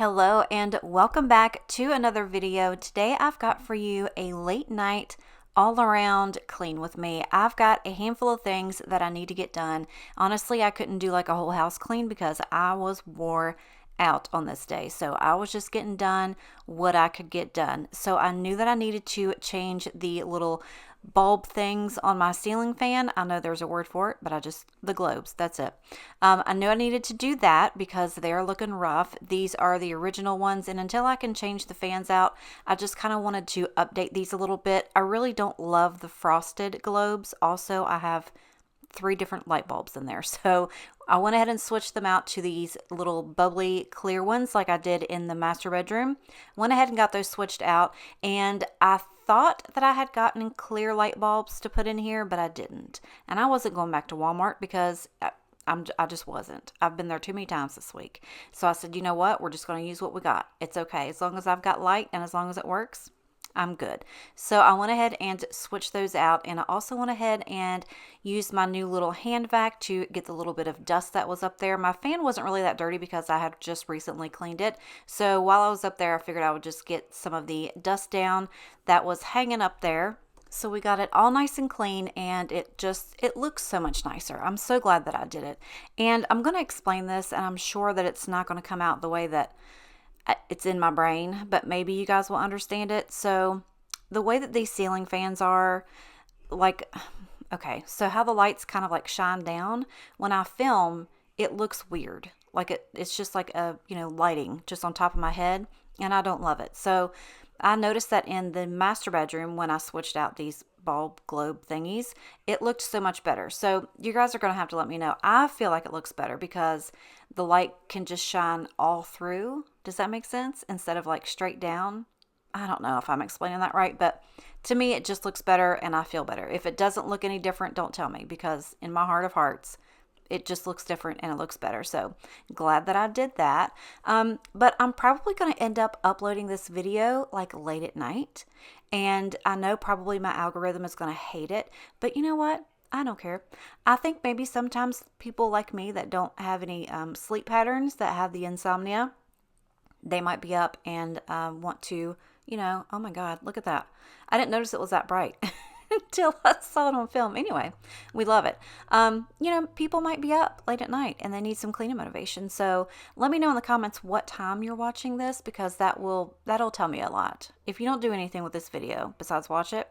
Hello and welcome back to another video. Today I've got for you a late night all around clean with me. I've got a handful of things that I need to get done. Honestly, I couldn't do like a whole house clean because I was wore out on this day. So I was just getting done what I could get done. So I knew that I needed to change the little bulb things on my ceiling fan. I know there's a word for it, but the globes, that's it. I knew I needed to do that because they're looking rough. These are the original ones, and until I can change the fans out, I just kind of wanted to update these a little bit. I really don't love the frosted globes. Also, I have 3 different light bulbs in there. So I went ahead and switched them out to these little bubbly clear ones like I did in the master bedroom. Went ahead and got those switched out, and I thought that I had gotten clear light bulbs to put in here, but I didn't. And I wasn't going back to Walmart because I just wasn't. I've been there too many times this week. So I said, you know what? We're just going to use what we got. It's okay. As long as I've got light and as long as it works, I'm good. So I went ahead and switched those out, and I also went ahead and used my new little hand vac to get the little bit of dust that was up there. My fan wasn't really that dirty because I had just recently cleaned it. So while I was up there, I figured I would just get some of the dust down that was hanging up there. So we got it all nice and clean, and it looks so much nicer. I'm so glad that I did it. And I'm going to explain this, and I'm sure that it's not going to come out the way that it's in my brain, but maybe you guys will understand it. So the way that these ceiling fans are, like, okay, so how the lights kind of like shine down when I film, it looks weird. Like it's just like a, lighting just on top of my head, and I don't love it. So I noticed that in the master bedroom when I switched out these bulb globe thingies, it looked so much better. So you guys are going to have to let me know. I feel like it looks better because the light can just shine all through. Does that make sense? Instead of like straight down. I don't know if I'm explaining that right, but to me it just looks better and I feel better. If it doesn't look any different, don't tell me, because in my heart of hearts, it just looks different and it looks better. So glad that I did that. But I'm probably going to end up uploading this video like late at night. And I know probably my algorithm is going to hate it, but you know what? I don't care. I think maybe sometimes people like me that don't have any sleep patterns, that have the insomnia, they might be up and want to, oh my God, look at that. I didn't notice it was that bright until I saw it on film. Anyway, we love it. People might be up late at night and they need some cleaning motivation. So let me know in the comments what time you're watching this, because that'll tell me a lot. If you don't do anything with this video besides watch it,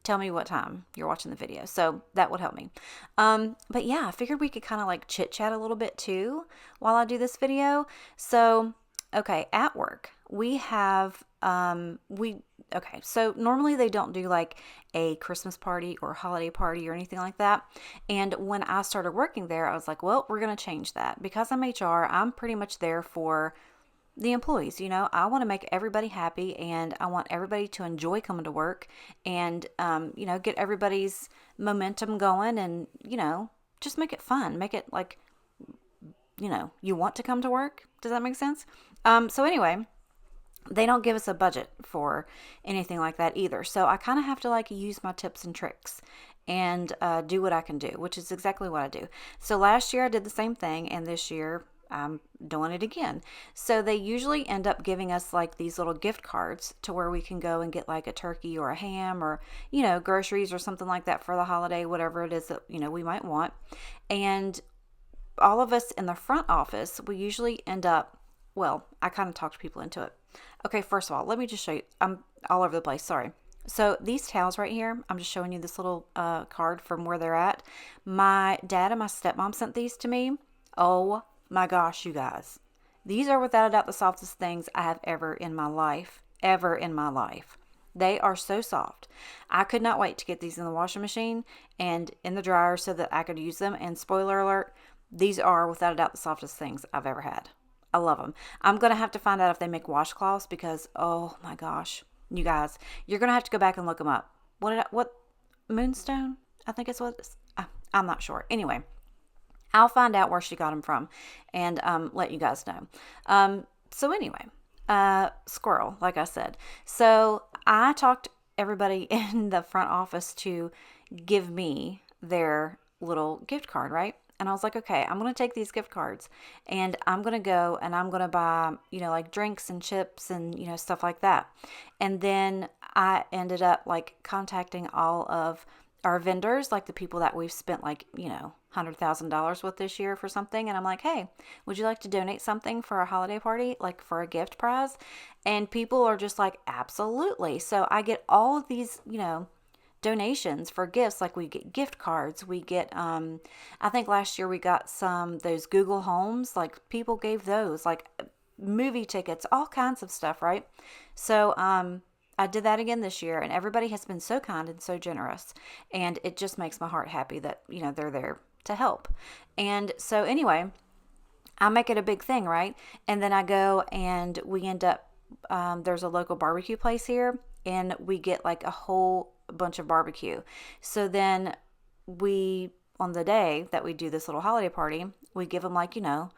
tell me what time you're watching the video. So that would help me. But yeah, I figured we could kind of like chit chat a little bit too while I do this video. So, okay, at work, we have, so normally they don't do like a Christmas party or holiday party or anything like that. And when I started working there, I was like, well, we're going to change that. Because I'm HR, I'm pretty much there for the employees. I want to make everybody happy, and I want everybody to enjoy coming to work and, get everybody's momentum going, and, just make it fun. Make it like, you want to come to work. Does that make sense? So anyway, they don't give us a budget for anything like that either. So I kind of have to like use my tips and tricks and do what I can do, which is exactly what I do. So last year I did the same thing, and this year I'm doing it again. So they usually end up giving us like these little gift cards to where we can go and get like a turkey or a ham or, groceries or something like that for the holiday, whatever it is that, we might want. And all of us in the front office, we usually end up, well, I kind of talked people into it. Okay, first of all, let me just show you. I'm all over the place, sorry. So these towels right here, I'm just showing you this little card from where they're at. My dad and my stepmom sent these to me. Oh my gosh, you guys. These are without a doubt the softest things I have ever in my life. They are so soft. I could not wait to get these in the washing machine and in the dryer so that I could use them. And spoiler alert, these are without a doubt the softest things I've ever had. I love them. I'm going to have to find out if they make washcloths because, oh my gosh, you guys, you're going to have to go back and look them up. What Moonstone? I think it's what it's, I'm not sure. Anyway, I'll find out where she got them from and let you guys know. So anyway, squirrel, like I said. So I talked everybody in the front office to give me their little gift card, right? And I was like, okay, I'm going to take these gift cards and I'm going to go and I'm going to buy, like drinks and chips and, stuff like that. And then I ended up like contacting all of our vendors, like the people that we've spent like, $100,000 with this year for something. And I'm like, hey, would you like to donate something for a holiday party, like for a gift prize? And people are just like, absolutely. So I get all of these, donations for gifts. Like we get gift cards, we get I think last year we got those Google Homes, like people gave those, like movie tickets, all kinds of stuff, right? So I did that again this year, and everybody has been so kind and so generous, and it just makes my heart happy that they're there to help. And so anyway, I make it a big thing, right? And then I go and we end up there's a local barbecue place here, and we get like a whole bunch of barbecue. So then on the day that we do this little holiday party, we give them like, an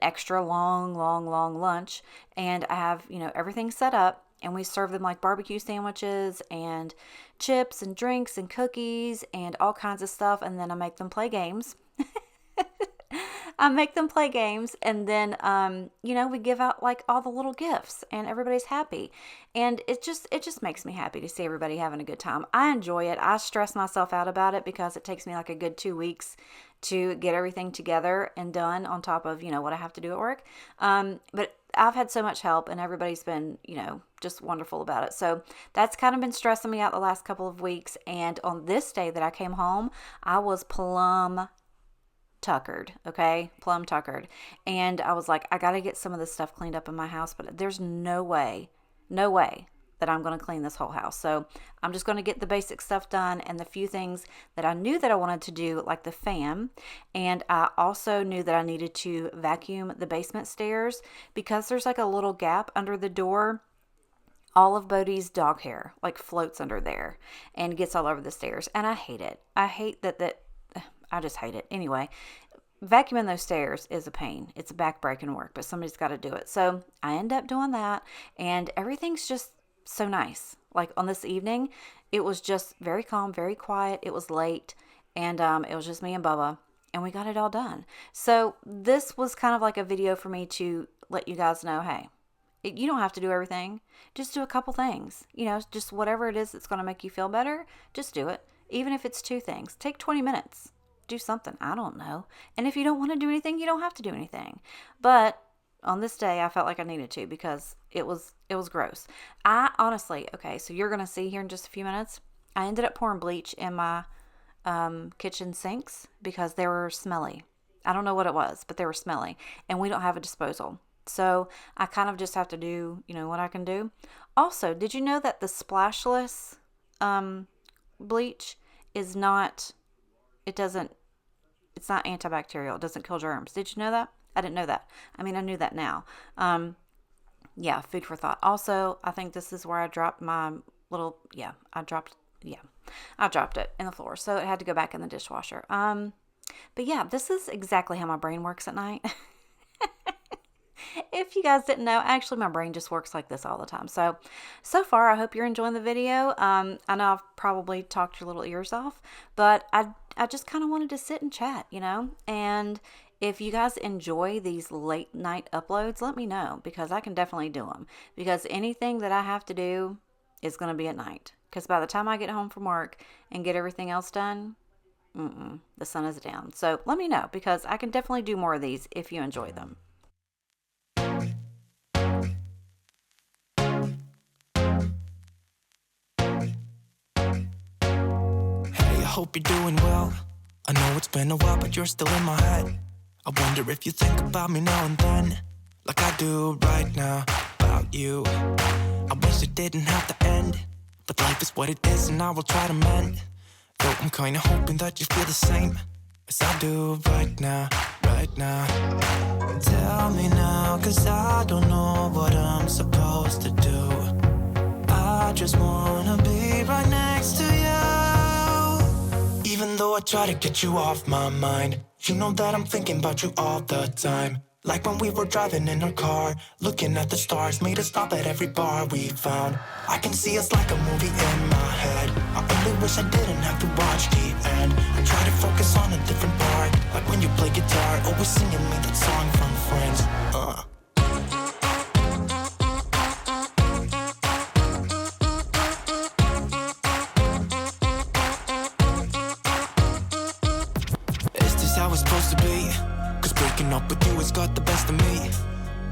extra long lunch. And I have, everything set up, and we serve them like barbecue sandwiches and chips and drinks and cookies and all kinds of stuff. And then I make them play games. And then, we give out like all the little gifts, and everybody's happy. And it just makes me happy to see everybody having a good time. I enjoy it. I stress myself out about it because it takes me like a good 2 weeks to get everything together and done on top of, what I have to do at work. But I've had so much help, and everybody's been, just wonderful about it. So that's kind of been stressing me out the last couple of weeks. And on this day that I came home, I was plum tuckered. And I was like, I got to get some of this stuff cleaned up in my house, but there's no way that I'm going to clean this whole house. So I'm just going to get the basic stuff done, and the few things that I knew that I wanted to do, like the fan. And I also knew that I needed to vacuum the basement stairs because there's like a little gap under the door. All of Bodhi's dog hair like floats under there and gets all over the stairs. And I hate it. I hate that I just hate it. Anyway, vacuuming those stairs is a pain. It's back-breaking work, but somebody's got to do it. So I end up doing that, and everything's just so nice. Like on this evening, it was just very calm, very quiet. It was late, and it was just me and Bubba, and we got it all done. So this was kind of like a video for me to let you guys know, hey, you don't have to do everything. Just do a couple things. Just whatever it is that's going to make you feel better, just do it. Even if it's 2 things, take 20 minutes. Do something. I don't know. And if you don't want to do anything, you don't have to do anything. But on this day, I felt like I needed to because it was gross. I honestly, okay, so you're going to see here in just a few minutes, I ended up pouring bleach in my kitchen sinks because they were smelly. I don't know what it was, but they were smelly. And we don't have a disposal. So I kind of just have to do, what I can do. Also, did you know that the splashless bleach is not... it's not antibacterial. It doesn't kill germs. Did you know that? I didn't know that. I mean, I knew that now. Yeah, food for thought. Also, I think this is where I dropped my little, I dropped it in the floor. So it had to go back in the dishwasher. But yeah, this is exactly how my brain works at night. If you guys didn't know, actually my brain just works like this all the time. So far, I hope you're enjoying the video. I know I've probably talked your little ears off, but I just kind of wanted to sit and chat, and if you guys enjoy these late night uploads, let me know, because I can definitely do them, because anything that I have to do is going to be at night, because by the time I get home from work and get everything else done, the sun is down. So let me know, because I can definitely do more of these if you enjoy them. Hope you're doing well. I know it's been a while, but you're still in my head. I wonder if you think about me now and then, like I do right now about you. I wish it didn't have to end, but life is what it is, and I will try to mend. Though I'm kinda hoping that you feel the same as I do right now. Tell me now, 'cause I don't know what I'm supposed to do. I just wanna be right next to you. Even though I try to get you off my mind, you know that I'm thinking about you all the time. Like when we were driving in our car, looking at the stars, made us stop at every bar we found. I can see us like a movie in my head. I only wish I didn't have to watch the end. I try to focus on a different part, like when you play guitar, always singing me that song from Friends. Is this how it's supposed to be? Cause breaking up with you has got the best of me.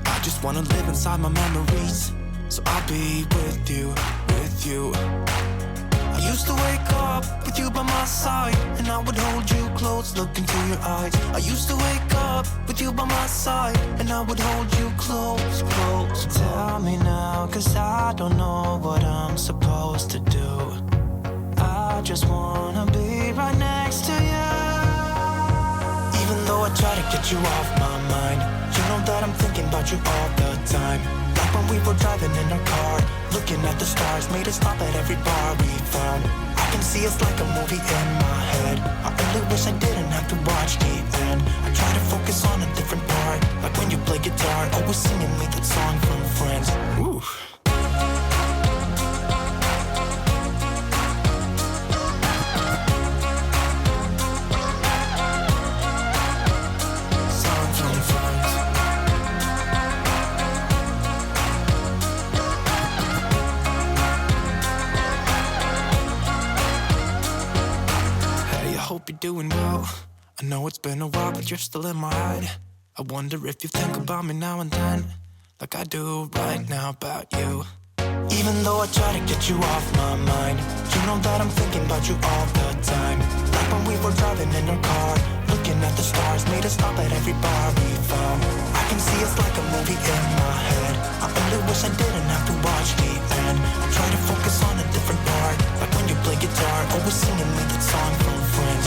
I just wanna live inside my memories, so I'll be with you, with you. I used to wake up with you by my side, and I would hold you close, look into your eyes. I used to wake up with you by my side, and I would hold you close, close. Tell me now, cause I don't know what I'm supposed to do. I just wanna be right next to you. Even though I try to get you off my mind, you know that I'm thinking about you all the time. Like when we were driving in our car, looking at the stars, made us stop at every bar we found. I can see us like a movie in my head. I only wish I didn't have to watch the end. I try to focus on a different part, like when you play guitar, always singing me that song from Friends. Ooh. Hope you're doing well. I know it's been a while, but you're still in my head. I wonder if you think about me now and then, like I do right now about you. Even though I try to get you off my mind, you know that I'm thinking about you all the time. Like when we were driving in our car, looking at the stars, made us stop at every bar we found. I can see us like a movie in my head. I only wish I didn't have to watch the end. I try to focus on a different part, like when you play guitar, always singing me that song from Friends.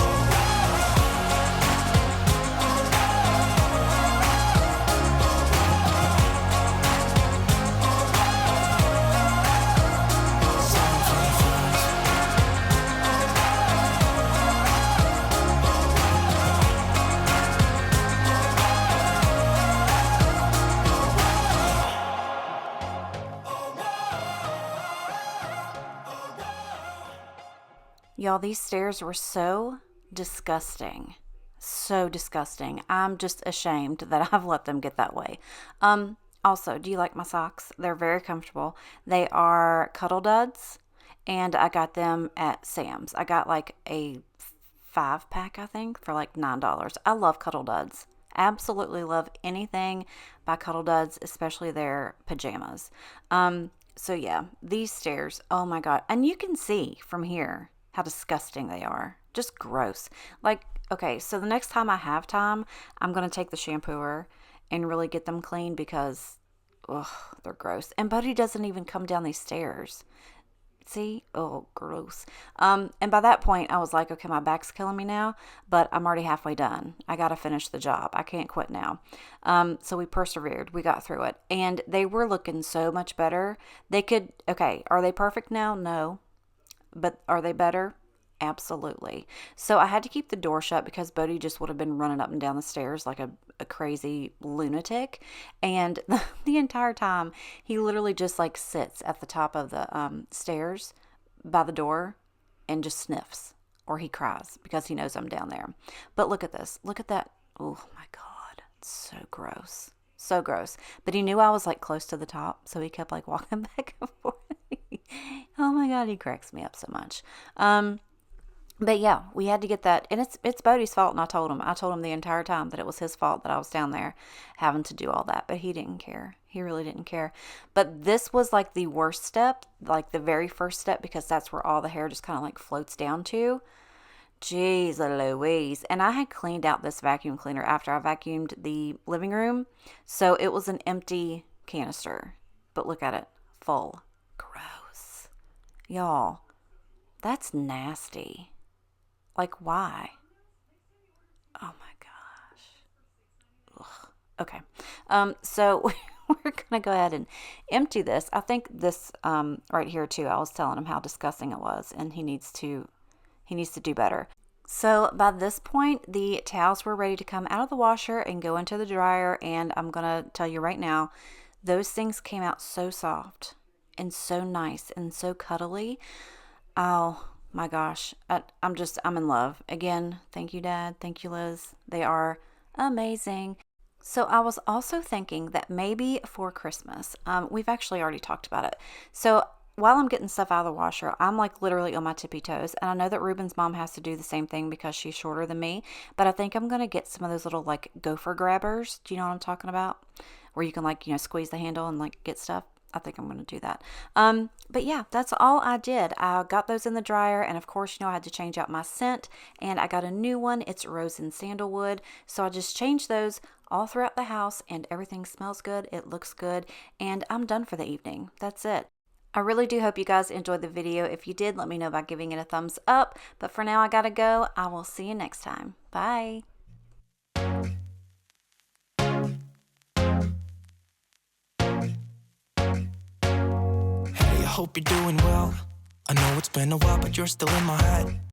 Y'all, these stairs were so disgusting. So disgusting. I'm just ashamed that I've let them get that way. Also, do you like my socks? They're very comfortable. They are Cuddle Duds, and I got them at Sam's. I got like a 5-pack, I think, for like $9. I love Cuddle Duds. Absolutely love anything by Cuddle Duds, especially their pajamas. So yeah, these stairs, oh my God. And you can see from here how disgusting they are. Just gross. Like, okay, so the next time I have time, I'm going to take the shampooer and really get them clean because, ugh, they're gross. And Buddy doesn't even come down these stairs. See? Oh, gross. And by that point, I was like, okay, my back's killing me now, but I'm already halfway done. I got to finish the job. I can't quit now. So we persevered. We got through it. And they were looking so much better. Okay, are they perfect now? No. But are they better? Absolutely. So I had to keep the door shut because Bodhi just would have been running up and down the stairs like a crazy lunatic. And the entire time, he literally just like sits at the top of the stairs by the door and just sniffs. Or he cries because he knows I'm down there. But look at this. Look at that. Oh my God. It's so gross. So gross. But he knew I was like close to the top. So he kept like walking back and forth. Oh my God, he cracks me up so much. But yeah, we had to get that, and it's Bodie's fault, and I told him the entire time that it was his fault that I was down there having to do all that, but he didn't care. He really didn't care. But this was like the worst step, like the very first step, because that's where all the hair just kind of like floats down to. Jeez Louise. And I had cleaned out this vacuum cleaner after I vacuumed the living room, so it was an empty canister. But look at it, full. Gross. Y'all, that's nasty. Like, why? Oh my gosh. Ugh. Okay. So we're gonna go ahead and empty this. I think this right here too, I was telling him how disgusting it was, and he needs to do better. So by this point, the towels were ready to come out of the washer and go into the dryer. And I'm going to tell you right now, those things came out so soft and so nice and so cuddly. Oh my gosh. I'm in love. Again, thank you, Dad. Thank you, Liz. They are amazing. So I was also thinking that maybe for Christmas, we've actually already talked about it. So while I'm getting stuff out of the washer, I'm like literally on my tippy toes. And I know that Ruben's mom has to do the same thing because she's shorter than me. But I think I'm going to get some of those little like gopher grabbers. Do you know what I'm talking about? Where you can like, squeeze the handle and like get stuff. I think I'm going to do that. But yeah, that's all I did. I got those in the dryer, and of course, I had to change out my scent, and I got a new one. It's rose and sandalwood. So I just changed those all throughout the house, and everything smells good. It looks good, and I'm done for the evening. That's it. I really do hope you guys enjoyed the video. If you did, let me know by giving it a thumbs up. But for now, I gotta go. I will see you next time. Bye. Hey, I hope you're doing well. I know it's been a while, but you're still in my head.